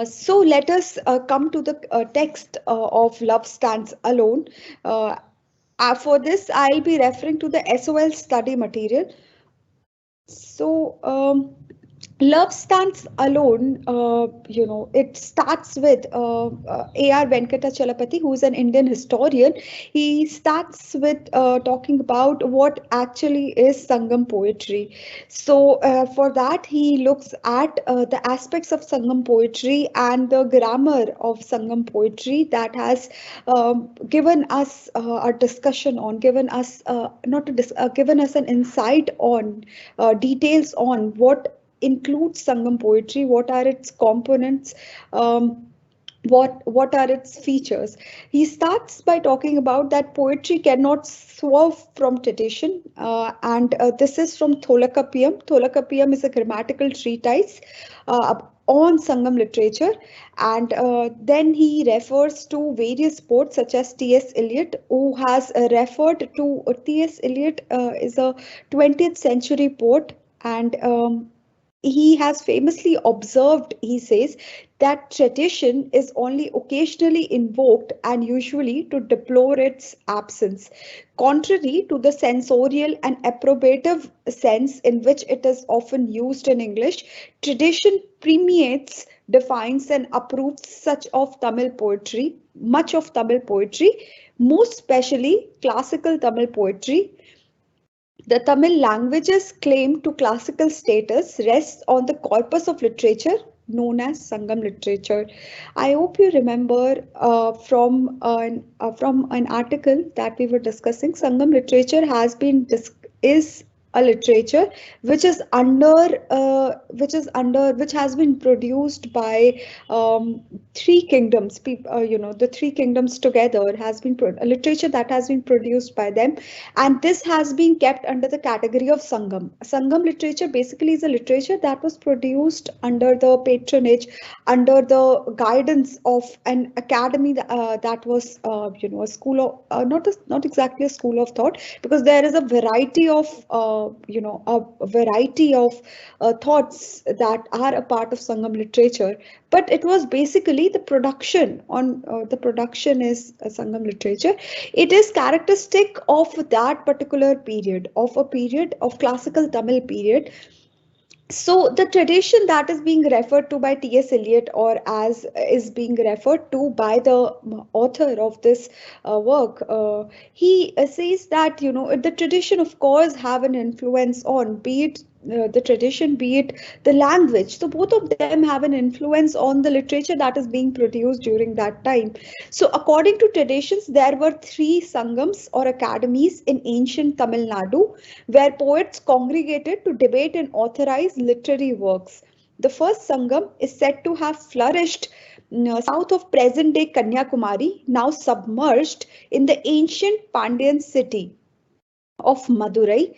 So let us come to the text of Love Stands Alone. Uh, for this, I'll be referring to the SOL study material. So, Love Stands Alone, it starts with A.R. Venkatachalapati, who's an Indian historian. He starts with talking about what actually is Sangam poetry. So, for that, he looks at the aspects of Sangam poetry and the grammar of Sangam poetry that has given us a discussion on, given us not a given us an insight on details on what includes Sangam poetry, what are its components, what are its features. He starts by talking about that poetry cannot swerve from tradition, and this is from Tholakapiyam. Tholakapiyam is a grammatical treatise on Sangam literature, and then he refers to various poets such as T.S. Eliot, who has referred to T.S. Eliot is a 20th century poet, and he has famously observed, he says, that tradition is only occasionally invoked and usually to deplore its absence. Contrary to the sensorial and approbative sense in which it is often used in English, tradition permeates, defines, and approves much of Tamil poetry, most especially classical Tamil poetry. The Tamil language's claim to classical status rests on the corpus of literature known as Sangam literature. I hope you remember from an article that we were discussing. Sangam literature is a literature which has been produced by three kingdoms. The three kingdoms together has been a literature that has been produced by them, and this has been kept under the category of Sangam. Sangam literature basically is a literature that was produced under the patronage, under the guidance of an academy that was, a school of, not exactly a school of thought, because there is a variety of, thoughts that are a part of Sangam literature. But it was basically the production is Sangam literature. It is characteristic of that particular period, of a period of classical Tamil period. So the tradition that is being referred to by T.S. Eliot, or as is being referred to by the author of this work, he says that the tradition, of course, have an influence on, be it the tradition, be it the language. So both of them have an influence on the literature that is being produced during that time. So according to traditions, there were three sangams or academies in ancient Tamil Nadu where poets congregated to debate and authorize literary works. The first Sangam is said to have flourished south of present day Kanyakumari, now submerged in the ancient Pandyan city of Madurai,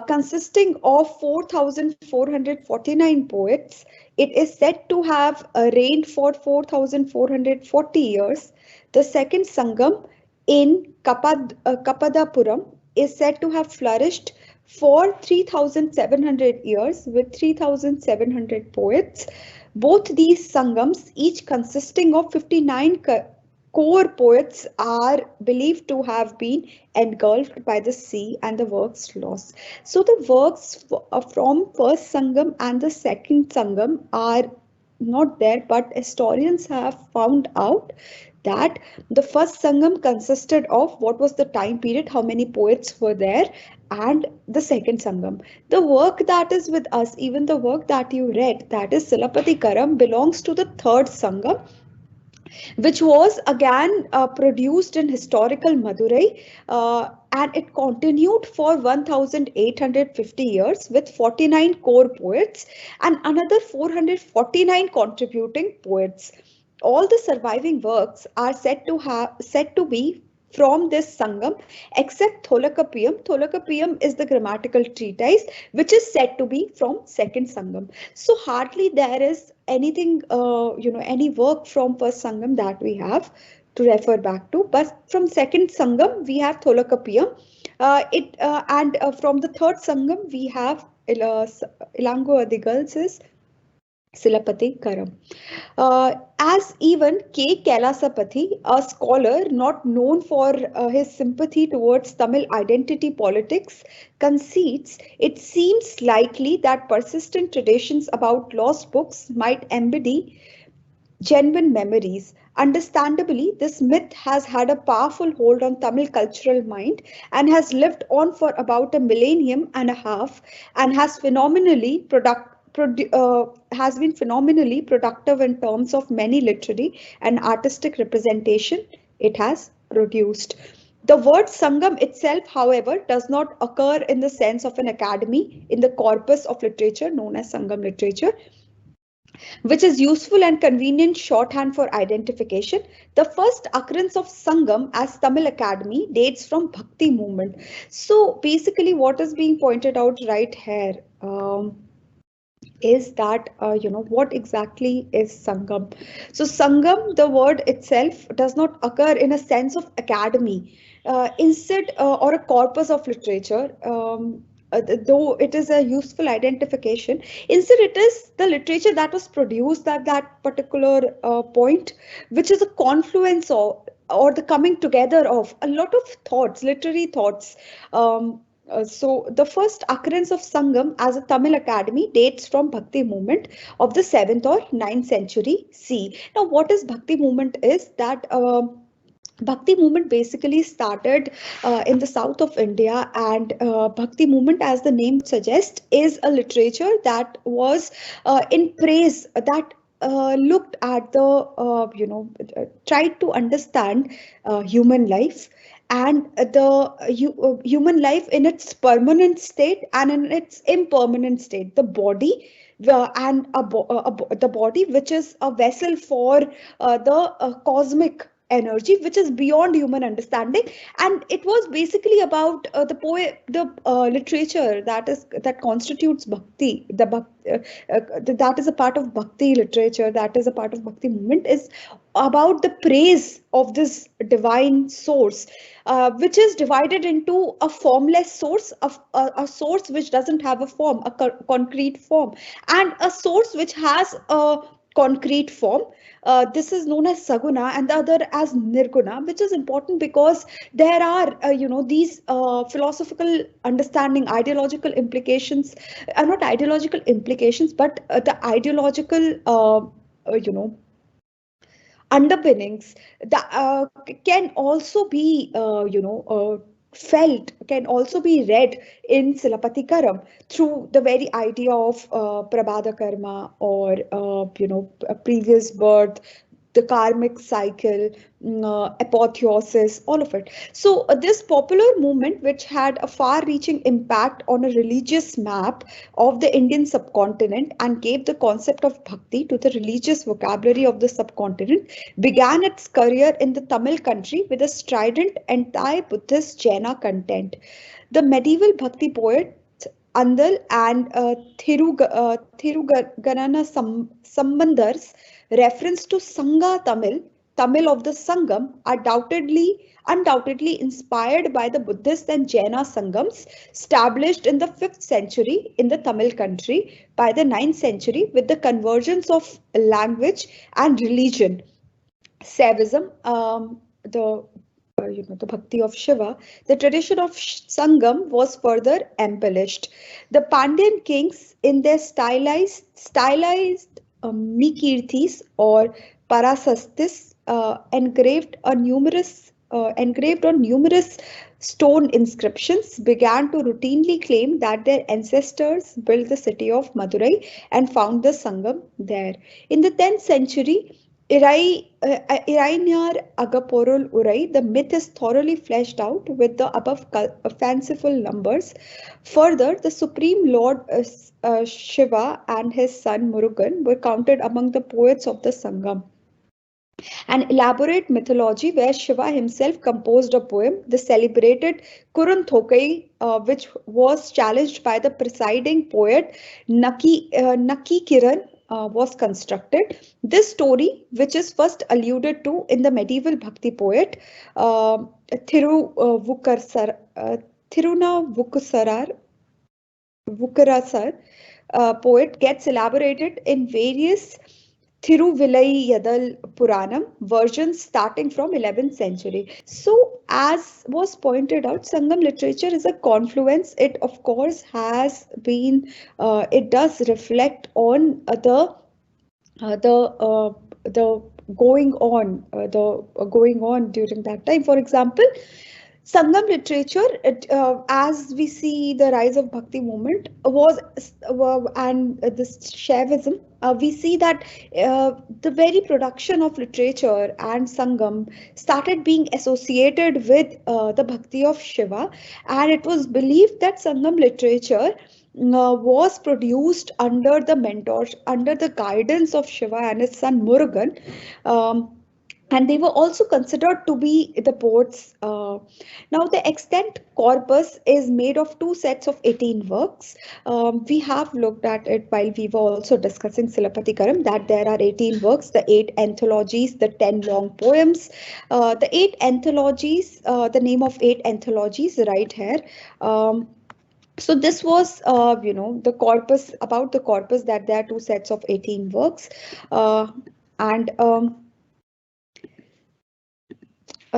consisting of 4,449 poets. It is said to have reigned for 4,440 years. The second Sangam in Kapadapuram is said to have flourished for 3,700 years with 3,700 poets. Both these Sangams, each consisting of 59 core poets, are believed to have been engulfed by the sea and the works lost. So the works from first Sangam and the second Sangam are not there, but historians have found out that the first Sangam consisted of what was the time period, how many poets were there, and the second Sangam. The work that is with us, even the work that you read, that is Silapati Karam, belongs to the third Sangam, which was again produced in historical Madurai, and it continued for 1850 years with 49 core poets and another 449 contributing poets. All the surviving works are said to be from this Sangam, except Tholakapiyam. Tholakapiyam is the grammatical treatise which is said to be from second Sangam. So hardly there is anything, any work from first Sangam that we have to refer back to. But from second Sangam, we have Tholakapiyam. And from the third Sangam, we have Ilango Adigal's Silapati Karam. As even K. Kailasapathy, a scholar not known for his sympathy towards Tamil identity politics, concedes, it seems likely that persistent traditions about lost books might embody genuine memories. Understandably, this myth has had a powerful hold on Tamil cultural mind and has lived on for about a millennium and a half, and has been phenomenally productive in terms of many literary and artistic representation it has produced. The word Sangam itself, however, does not occur in the sense of an academy in the corpus of literature known as Sangam literature, which is useful and convenient shorthand for identification. The first occurrence of Sangam as Tamil Academy dates from Bhakti movement. So basically what is being pointed out right here is that, what exactly is Sangam? So Sangam, the word itself does not occur in a sense of academy, instead, or a corpus of literature. Though it is a useful identification, instead it is the literature that was produced at that particular point, which is a confluence of, or the coming together of a lot of thoughts, literary thoughts. So the first occurrence of Sangam as a Tamil academy dates from Bhakti movement of the 7th or 9th century C. Now, what is Bhakti movement is that Bhakti movement basically started in the south of India, and Bhakti movement, as the name suggests, is a literature that was in praise, that looked at the, tried to understand human life, and the human life in its permanent state and in its impermanent state, the body. And the body, which is a vessel for the cosmic energy, which is beyond human understanding. And it was basically about the literature that constitutes bhakti, that is a part of bhakti literature, that is a part of bhakti movement, is about the praise of this divine source, which is divided into a formless source, of a source which doesn't have a form, a concrete form, and a source which has a concrete form. This is known as Saguna, and the other as Nirguna, which is important because there are, these philosophical understanding, ideological implications, not ideological implications, but the ideological, you know, underpinnings that can also be, felt, can also be read in Silapati Karam through the very idea of Prabhada Karma, or, a previous birth, the karmic cycle, apotheosis, all of it. So this popular movement, which had a far-reaching impact on a religious map of the Indian subcontinent and gave the concept of bhakti to the religious vocabulary of the subcontinent, began its career in the Tamil country with a strident anti-Buddhist Jaina content. The medieval bhakti poet Andal and Thiruganana Sambandar's reference to Sangha Tamil, Tamil of the Sangam, are undoubtedly inspired by the Buddhist and Jaina Sangams established in the 5th century in the Tamil country. By the 9th century, with the convergence of language and religion, Saivism, the bhakti of Shiva, the tradition of Sangam was further embellished. The Pandyan kings, in their stylized Mikirthis or Parasastis, engraved on numerous stone inscriptions, began to routinely claim that their ancestors built the city of Madurai and found the Sangam there. In the 10th century, Irainar Agaporul Urai, the myth is thoroughly fleshed out with the above fanciful numbers. Further, the Supreme Lord Shiva and his son Murugan were counted among the poets of the Sangam. An elaborate mythology where Shiva himself composed a poem, the celebrated Kurun Thokai, which was challenged by the presiding poet Naki Kiran, was constructed. This story, which is first alluded to in the medieval Bhakti poet Thirunavukusarar, poet gets elaborated in various Thiruvilayadal Puranam versions starting from 11th century. So, as was pointed out, Sangam literature is a confluence. It, of course, has been, it does reflect on the going on during that time. For example, Sangam literature, as we see the rise of Bhakti movement, and this Shaivism, we see that the very production of literature and Sangam started being associated with the Bhakti of Shiva, and it was believed that Sangam literature was produced under the guidance of Shiva and his son Murugan. Um, and they were also considered to be the poets. Now, the extant corpus is made of two sets of 18 works. We have looked at it while we were also discussing Silappatikaram, that there are 18 works, the 8 anthologies, the 10 long poems. The 8 anthologies, the name of 8 anthologies right here. So this was, the corpus, about the corpus, that there are two sets of 18 works. And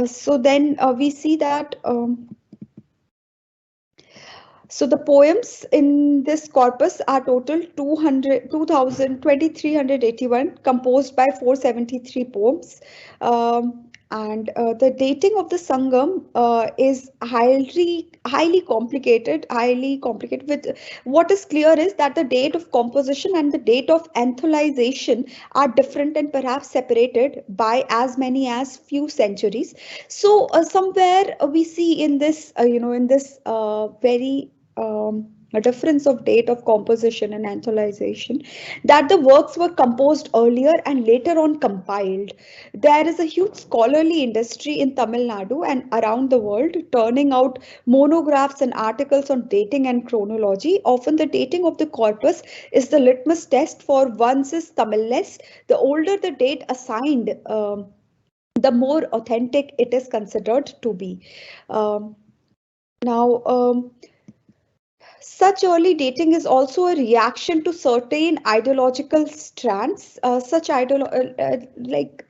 So then we see that so the poems in this corpus are total 2,381, composed by 473 poems. And the dating of the Sangam is highly complicated. With what is clear is that the date of composition and the date of antholization are different and perhaps separated by as many as few centuries. So somewhere we see in this, very a difference of date of composition and antholization, that the works were composed earlier and later on compiled. There is a huge scholarly industry in Tamil Nadu and around the world turning out monographs and articles on dating and chronology. Often the dating of the corpus is the litmus test for one's Tamilness. The older the date assigned, the more authentic it is considered to be. Um, now, such early dating is also a reaction to certain ideological strands. Like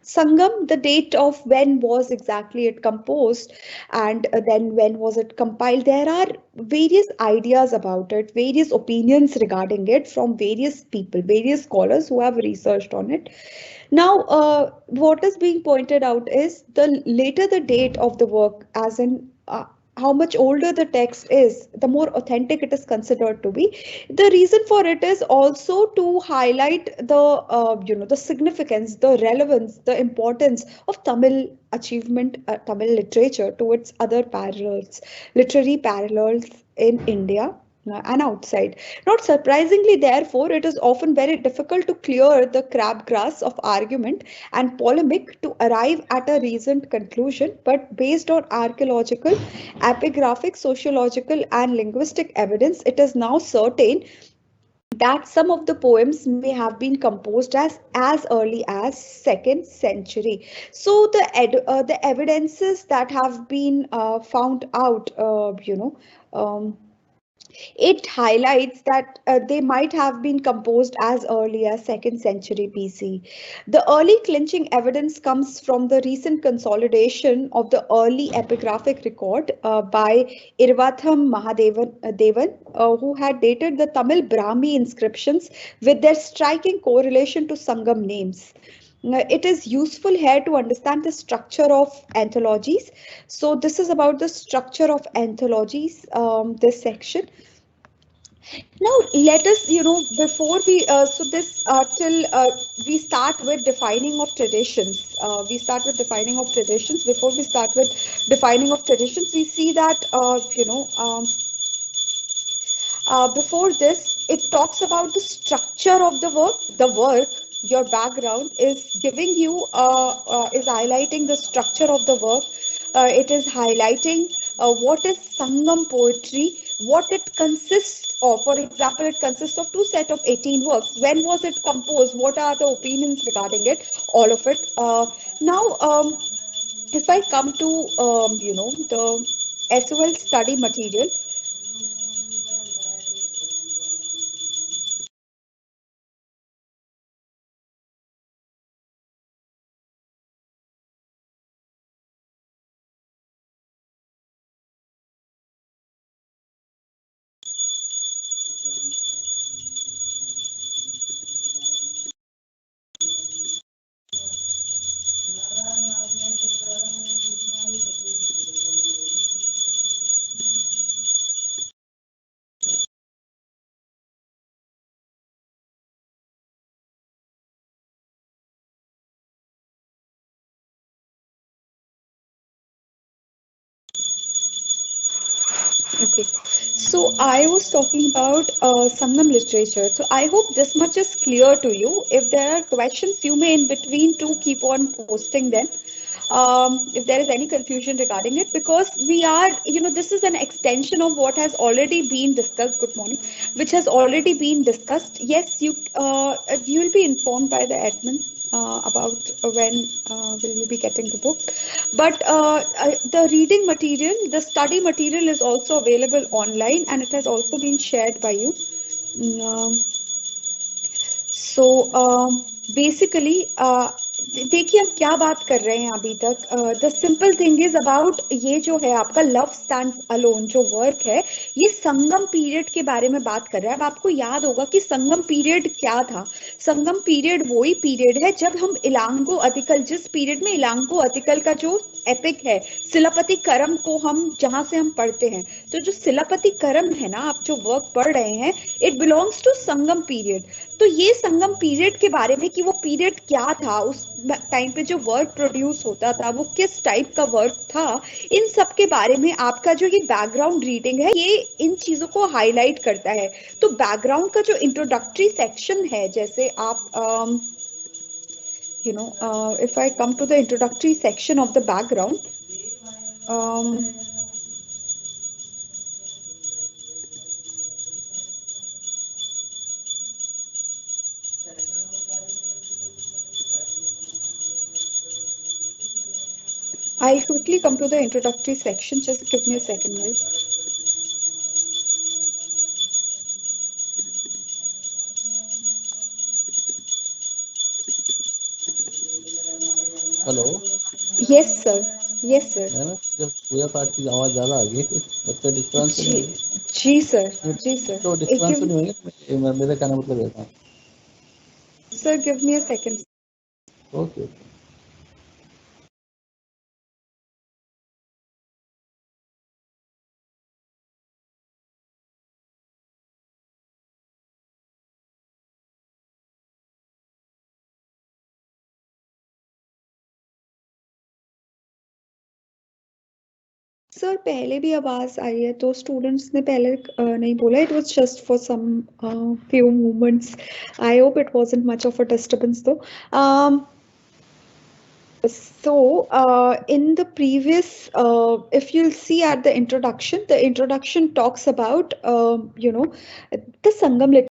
Sangam, the date of when was exactly it composed, and then when was it compiled. There are various ideas about it, various opinions regarding it from various people, various scholars who have researched on it. Now, what is being pointed out is the later the date of the work, as in how much older the text is, the more authentic it is considered to be. The reason for it is also to highlight the significance, the relevance, the importance of Tamil achievement, Tamil literature to its other parallels, literary parallels in India and outside. Not surprisingly, therefore, it is often very difficult to clear the crabgrass of argument and polemic to arrive at a reasoned conclusion, but based on archaeological, epigraphic, sociological, and linguistic evidence, it is now certain that some of the poems may have been composed as early as 2nd century. So the evidences that have been found out, it highlights that they might have been composed as early as 2nd century BC. The early clinching evidence comes from the recent consolidation of the early epigraphic record by Irvatham Devan, who had dated the Tamil Brahmi inscriptions with their striking correlation to Sangam names. It is useful here to understand the structure of anthologies. So this is about the structure of anthologies, this section. Now, let us, before we, so this till we start with defining of traditions. We start with defining of traditions. Before we start with defining of traditions, we see that, before this, it talks about the structure of the work. The work, your background is giving you, is highlighting the structure of the work. It is highlighting what is Sangam poetry, what it consists of. For example, it consists of two set of 18 works. When was it composed? What are the opinions regarding it? All of it. Now, if I come to, the SOL study material, So I was talking about Sangam literature. So I hope this much is clear to you. If there are questions, you may in between to keep on posting them. If there is any confusion regarding it, because we are, this is an extension of what has already been discussed. Good morning, which has already been discussed. Yes, you will be informed by the admin about when will you be getting the book. But the reading material, the study material is also available online, and it has also been shared by you. Um, so basically देखिए हम क्या बात कर रहे हैं अभी तक. The simple thing is about ये जो है आपका लव स्टैंड्स अलोन जो वर्क है, ये संगम पीरियड के बारे में बात कर रहा है. अब आपको याद होगा कि संगम पीरियड क्या था. संगम पीरियड वही पीरियड है जब हम इलांगो अतिकल, जिस पीरियड में इलांगो अतिकल का जो एपिक है शिलापति करम को हम जहां से हम पढ़ते हैं, तो जो शिलापति करम है ना, आप जो वर्क पढ़ रहे हैं, it belongs to Sangam period. तो ये संगम पीरियड के बारे में कि वो पीरियड क्या था, उस टाइम पे जो वर्क प्रोड्यूस होता था वो किस टाइप का वर्क था, इन सब के बारे में आपका जो ये बैकग्राउंड रीडिंग है ये इन चीजों को हाईलाइट करता है. तो बैकग्राउंड का जो इंट्रोडक्टरी सेक्शन है, जैसे आप if I come to the introductory section of the background, um, I'll quickly come to the introductory section. Just give me a second, guys. Hello. Yes, sir. Yes, sir. Ma'am जब पूजा पाठ की आवाज ज्यादा आ गई बच्चे डिस्टर्बेंस जी जी sir, जी sir. तो disturbance नहीं होंगे. मेरा कहना मतलब ये था. Sir, give me a second. Okay. Sir पहले भी आवाज आई है, तो स्टूडेंट्स ने पहले नहीं बोला. It was just for some few moments. I hope it wasn't much of a disturbance though. So in the previous, if you'll see at the introduction talks about the Sangam literature.